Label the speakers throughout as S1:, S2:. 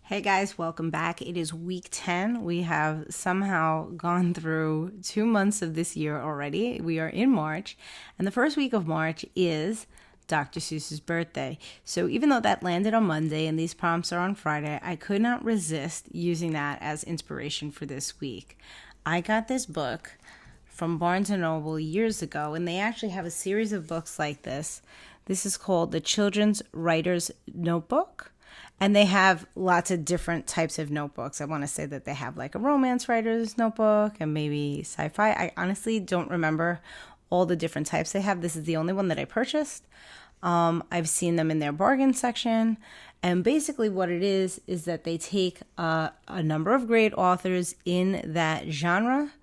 S1: Hey guys, welcome back. It is week 10. We have somehow gone through 2 months of this year already. We are in March, and the first week of March is Dr. Seuss's birthday. So even though that landed on Monday and these prompts are on Friday, I could not resist using that as inspiration for this week. I got this book from Barnes & Noble years ago, and they actually have a series of books like this. This is called the Children's Writer's Notebook. And they have lots of different types of notebooks. I want to say that they have like a romance writer's notebook and maybe sci-fi. I honestly don't remember all the different types they have. This is the only one that I purchased. I've seen them in their bargain section. And basically what it is that they take a number of great authors in that genre.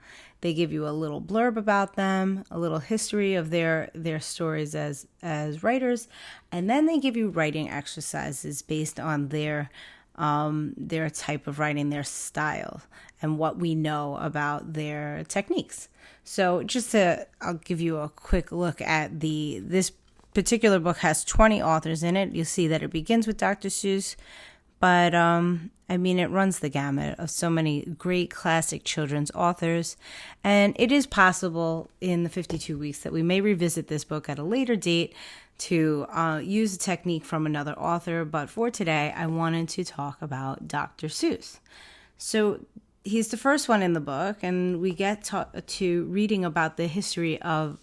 S1: They give you a little blurb about them, a little history of their stories as writers, and then they give you writing exercises based on their type of writing, their style, and what we know about their techniques. So I'll give you a quick look at this particular book has 20 authors in it. You'll see that it begins with Dr. Seuss, but it runs the gamut of so many great classic children's authors. And it is possible in the 52 weeks that we may revisit this book at a later date to use a technique from another author. But for today, I wanted to talk about Dr. Seuss. So he's the first one in the book, and we get to reading about the history of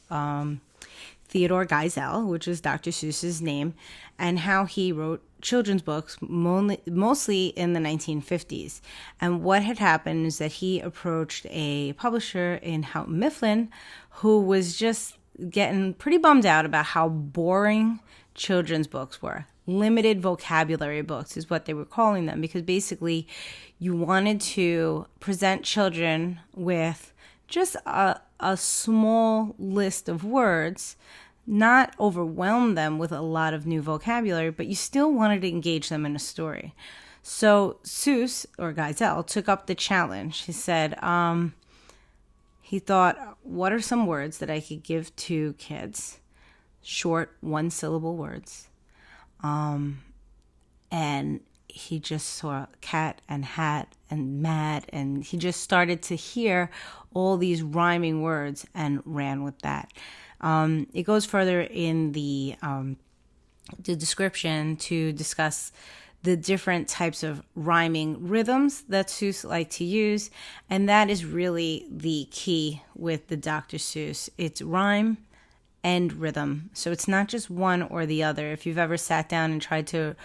S1: Theodore Geisel, which is Dr. Seuss's name, and how he wrote children's books mostly in the 1950s. And what had happened is that he approached a publisher in Houghton Mifflin who was just getting pretty bummed out about how boring children's books were. Limited vocabulary books is what they were calling them, because basically you wanted to present children with just a small list of words, not overwhelm them with a lot of new vocabulary, but you still wanted to engage them in a story. So Seuss, or Geisel, took up the challenge. He said, he thought, what are some words that I could give to kids? Short, one-syllable words. And he just saw cat and hat and mad, and he just started to hear all these rhyming words and ran with that. It goes further in the description to discuss the different types of rhyming rhythms that Seuss liked to use, and that is really the key with the Dr. Seuss. It's rhyme and rhythm, so it's not just one or the other. If you've ever sat down and tried to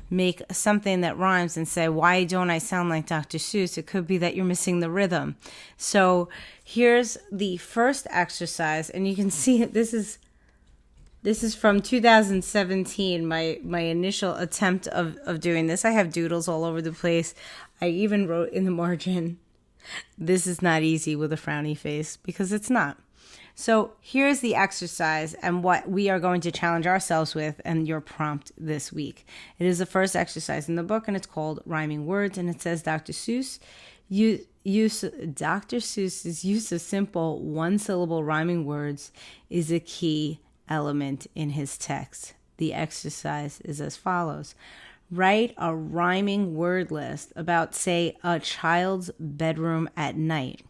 S1: make something that rhymes and say, why don't I sound like Dr. Seuss? It could be that you're missing the rhythm. So here's the first exercise, and you can see it. This is from 2017, my initial attempt of doing this. I have doodles all over the place. I even wrote in the margin, this is not easy with a frowny face, because it's not. So here's the exercise and what we are going to challenge ourselves with and your prompt this week. It is the first exercise in the book, and it's called Rhyming Words, and it says Dr. Seuss's use of simple one-syllable rhyming words is a key element in his text. The exercise is as follows. Write a rhyming word list about, say, a child's bedroom at night.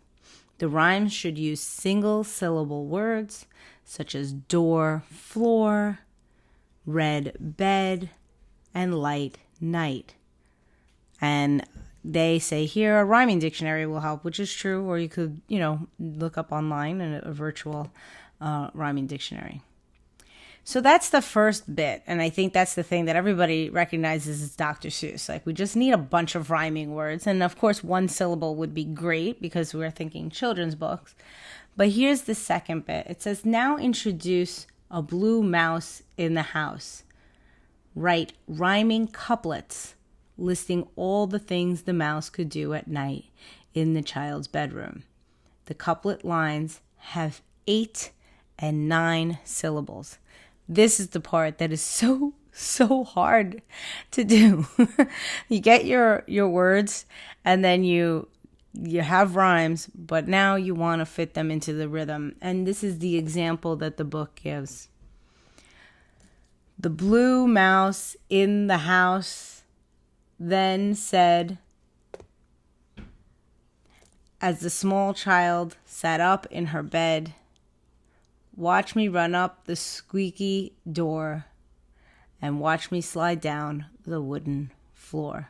S1: The rhymes should use single-syllable words such as door, floor, red bed, and light night. And they say here a rhyming dictionary will help, which is true, or you could, look up online in a virtual rhyming dictionary. So that's the first bit, and I think that's the thing that everybody recognizes as Dr. Seuss. Like, we just need a bunch of rhyming words, and of course one syllable would be great because we're thinking children's books. But here's the second bit. It says, now introduce a blue mouse in the house. Write rhyming couplets listing all the things the mouse could do at night in the child's bedroom. The couplet lines have 8 and 9 syllables. This is the part that is so hard to do. You get your words, and then you have rhymes, but now you want to fit them into the rhythm. And this is the example that the book gives. The blue mouse in the house then said, as the small child sat up in her bed, watch me run up the squeaky door and watch me slide down the wooden floor.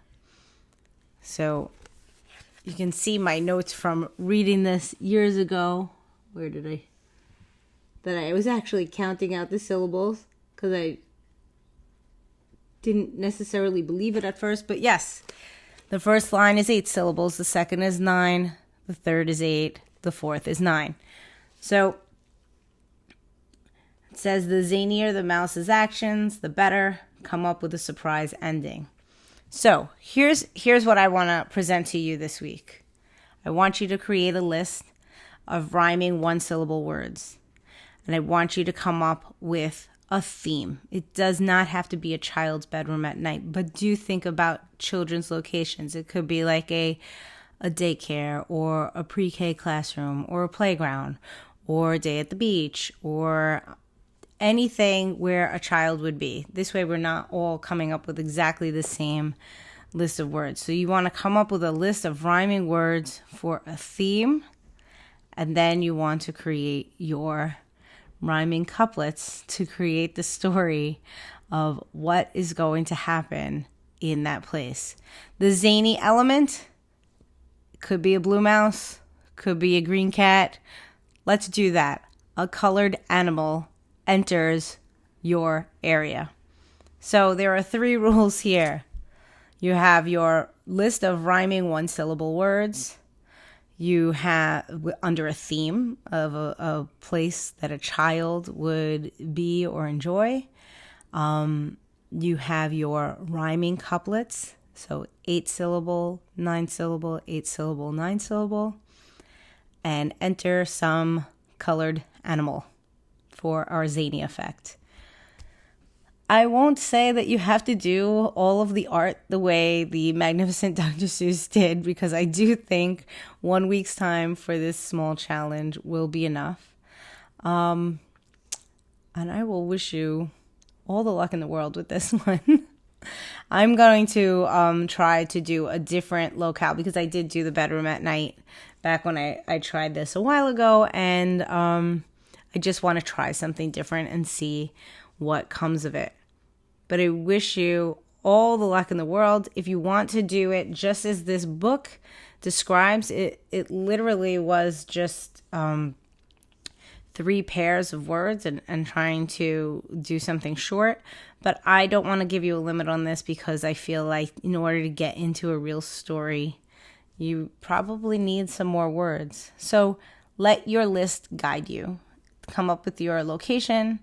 S1: So you can see my notes from reading this years ago. Where did I? That I was actually counting out the syllables because I didn't necessarily believe it at first. But yes, the first line is 8 syllables. The second is 9. The third is 8. The fourth is 9. So it says the zanier the mouse's actions, the better. Come up with a surprise ending. So here's what I want to present to you this week. I want you to create a list of rhyming 1-syllable words. And I want you to come up with a theme. It does not have to be a child's bedroom at night, but do think about children's locations. It could be like a daycare or a pre-K classroom or a playground or a day at the beach or anything where a child would be. This way we're not all coming up with exactly the same list of words. So you want to come up with a list of rhyming words for a theme, and then you want to create your rhyming couplets to create the story of what is going to happen in that place. The zany element could be a blue mouse, could be a green cat. Let's do that. A colored animal enters your area. So there are 3 rules here. You have your list of rhyming 1-syllable words. You have, under a theme of a place that a child would be or enjoy. You have your rhyming couplets. So 8-syllable, 9-syllable, 8-syllable, 9-syllable. And enter some colored animal for our zany effect. I won't say that you have to do all of the art the way the magnificent Dr. Seuss did, because I do think 1 week's time for this small challenge will be enough. And I will wish you all the luck in the world with this one. I'm going to try to do a different locale, because I did do the bedroom at night back when I tried this a while ago, and I just want to try something different and see what comes of it. But I wish you all the luck in the world. If you want to do it just as this book describes, it literally was just 3 pairs of words and trying to do something short. But I don't want to give you a limit on this, because I feel like in order to get into a real story, you probably need some more words. So let your list guide you. Come up with your location.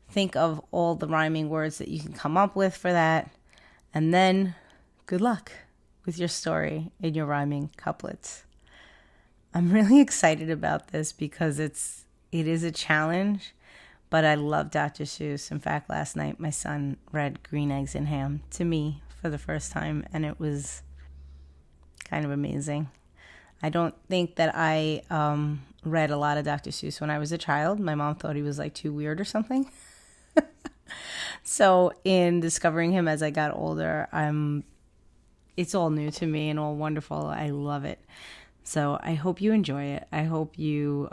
S1: Think of all the rhyming words that you can come up with for that. And then good luck with your story and your rhyming couplets. I'm really excited about this because it is a challenge, but I love Dr. Seuss. In fact, last night my son read Green Eggs and Ham to me for the first time, and it was kind of amazing. I don't think that I read a lot of Dr. Seuss when I was a child. My mom thought he was like too weird or something. So in discovering him as I got older, it's all new to me and all wonderful. I love it. So I hope you enjoy it. I hope you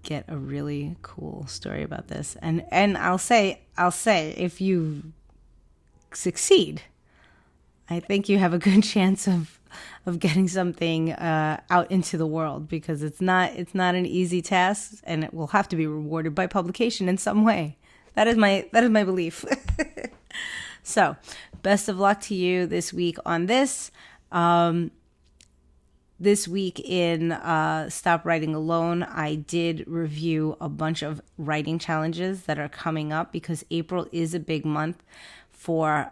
S1: get a really cool story about this. And I'll say if you succeed, I think you have a good chance of getting something out into the world, because it's not an easy task, and it will have to be rewarded by publication in some way. That is my belief. So, best of luck to you this week on this. This week in Stop Writing Alone, I did review a bunch of writing challenges that are coming up, because April is a big month for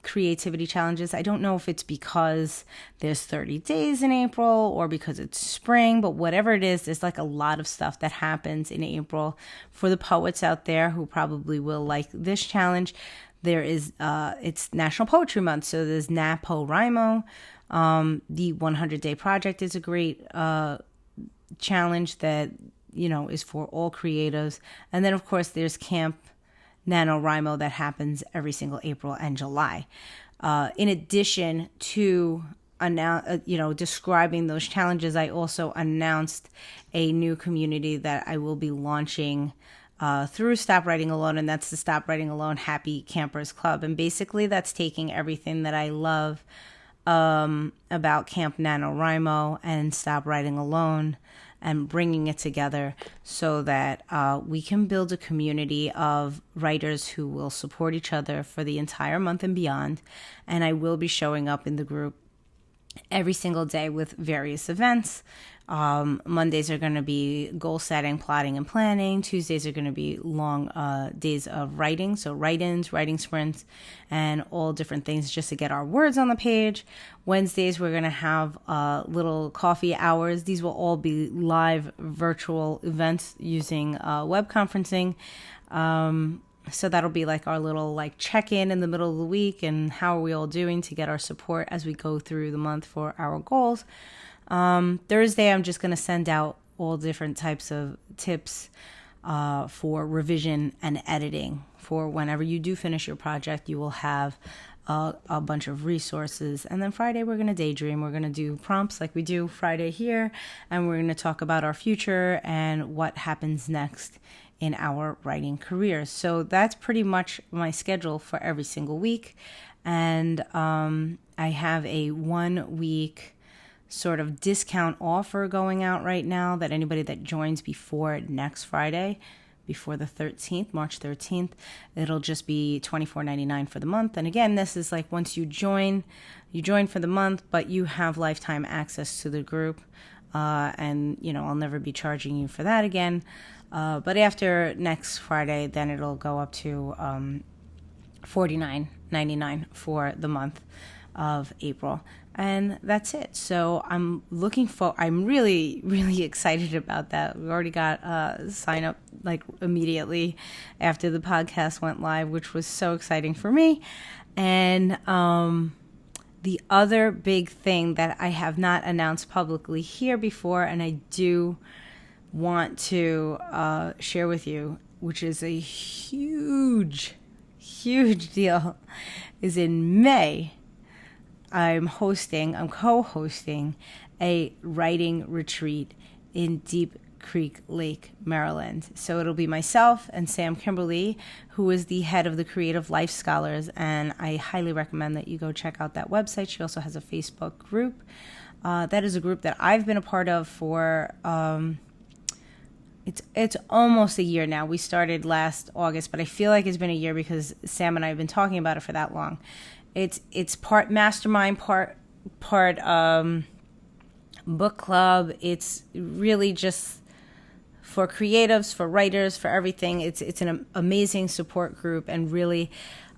S1: creativity challenges. I don't know if it's because there's 30 days in April or because it's spring, but whatever it is, there's like a lot of stuff that happens in April. For the poets out there who probably will like this challenge, there is it's National Poetry Month, so there's NaPoWriMo. The 100-Day Project is a great challenge that is for all creatives. And then of course there's Camp NaNoWriMo that happens every single April and July. In addition to describing those challenges, I also announced a new community that I will be launching through Stop Writing Alone, and that's the Stop Writing Alone Happy Campers Club. And basically that's taking everything that I love about Camp NaNoWriMo and Stop Writing Alone and bringing it together so that we can build a community of writers who will support each other for the entire month and beyond. And I will be showing up in the group every single day with various events. Mondays are going to be goal setting, plotting, and planning. Tuesdays are going to be long days of writing, so write-ins, writing sprints, and all different things just to get our words on the page. Wednesdays, we're going to have little coffee hours. These will all be live virtual events using web conferencing. So that'll be like our little check-in in the middle of the week and how are we all doing to get our support as we go through the month for our goals. Thursday, I'm just going to send out all different types of tips for revision and editing. For whenever you do finish your project, you will have a bunch of resources. And then Friday, we're going to daydream. We're going to do prompts like we do Friday here, and we're going to talk about our future and what happens next in our writing careers. So that's pretty much my schedule for every single week. And I have a 1 week sort of discount offer going out right now that anybody that joins before next Friday, before the 13th, March 13th, it'll just be $24.99 for the month. And again, this is like once you join for the month, but you have lifetime access to the group. And I'll never be charging you for that again. But after next Friday, then it'll go up to $49.99 for the month of April. And that's it. So I'm really, really excited about that. We already got sign up immediately after the podcast went live, which was so exciting for me. And the other big thing that I have not announced publicly here before, and I do want to share with you, which is a huge, huge deal, is in May, I'm co-hosting a writing retreat in Deep Creek Lake, Maryland. So it'll be myself and Sam Kimberly, who is the head of the Creative Life Scholars, and I highly recommend that you go check out that website. She also has a Facebook group. That is a group that I've been a part of for it's almost a year now. We started last August, but I feel like it's been a year because Sam and I have been talking about it for that long. It's part mastermind, part book club. It's really just for creatives, for writers, for everything. It's an amazing support group, and really,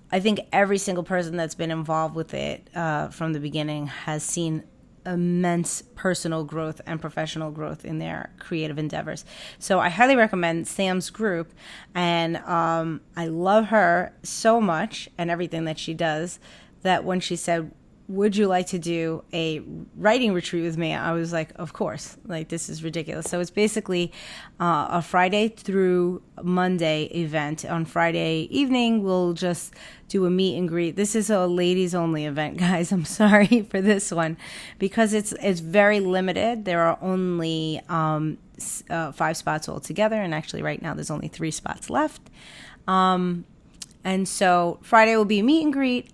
S1: I think every single person that's been involved with it from the beginning has seen immense personal growth and professional growth in their creative endeavors. So I highly recommend Sam's group, and I love her so much and everything that she does, that when she said, would you like to do a writing retreat with me? I was like, of course. This is ridiculous. So it's basically a Friday through Monday event. On Friday evening, we'll just do a meet and greet. This is a ladies only event, guys. I'm sorry for this one because it's very limited. There are only 5 spots altogether. And actually right now there's only 3 spots left. And so Friday will be a meet and greet.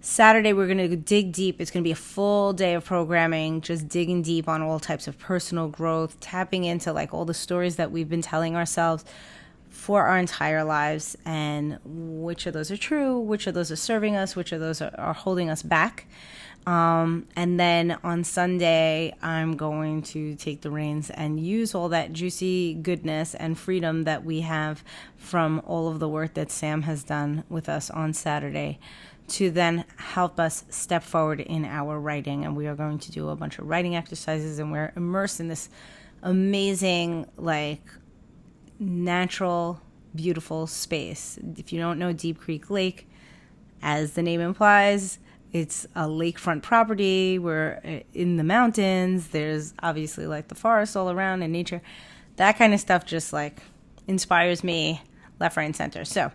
S1: Saturday, we're going to dig deep. It's going to be a full day of programming, just digging deep on all types of personal growth, tapping into all the stories that we've been telling ourselves for our entire lives, and which of those are true, which of those are serving us, which of those are holding us back. And then on Sunday, I'm going to take the reins and use all that juicy goodness and freedom that we have from all of the work that Sam has done with us on Saturday to then help us step forward in our writing. And we are going to do a bunch of writing exercises, and we're immersed in this amazing, natural, beautiful space. If you don't know Deep Creek Lake, as the name implies, it's a lakefront property. We're in the mountains. There's obviously the forest all around and nature. That kind of stuff just inspires me left, right, and center. So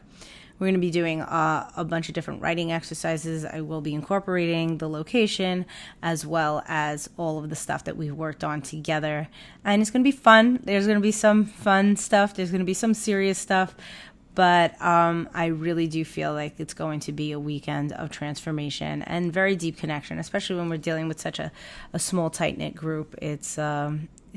S1: We're going to be doing a bunch of different writing exercises. I will be incorporating the location as well as all of the stuff that we've worked on together. And it's going to be fun. There's going to be some fun stuff. There's going to be some serious stuff. But I really do feel like it's going to be a weekend of transformation and very deep connection, especially when we're dealing with such a small, tight-knit group. It's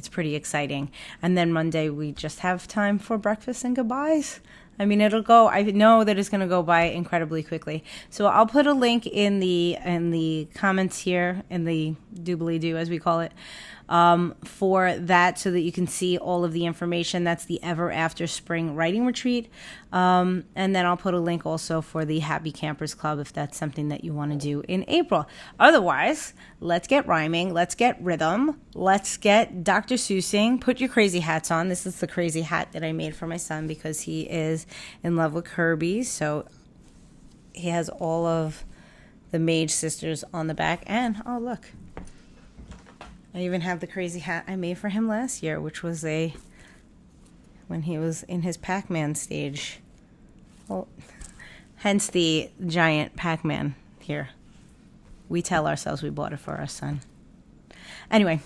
S1: pretty exciting. And then Monday, we just have time for breakfast and goodbyes. I mean, I know that it's going to go by incredibly quickly. So I'll put a link in the comments here, in the doobly-doo, as we call it, for that so that you can see all of the information. That's the Ever After Spring Writing Retreat. And then I'll put a link also for the Happy Campers Club if that's something that you want to do in April. Otherwise, let's get rhyming. Let's get rhythm. Let's get Dr. Seussing. Put your crazy hats on. This is the crazy hat that I made for my son because he is in love with Kirby. So he has all of the Mage Sisters on the back. And, oh, look. I even have the crazy hat I made for him last year, which was when he was in his Pac-Man stage. Well, hence the giant Pac-Man here. We tell ourselves we bought it for our son. Anyway,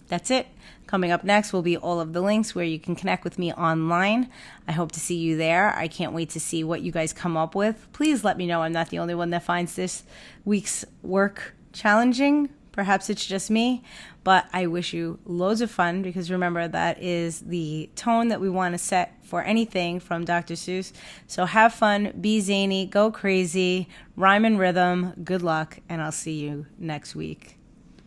S1: that's it. Coming up next will be all of the links where you can connect with me online. I hope to see you there. I can't wait to see what you guys come up with. Please let me know I'm not the only one that finds this week's work challenging. Perhaps it's just me, but I wish you loads of fun because remember that is the tone that we want to set for anything from Dr. Seuss. So have fun, be zany, go crazy, rhyme and rhythm, good luck, and I'll see you next week.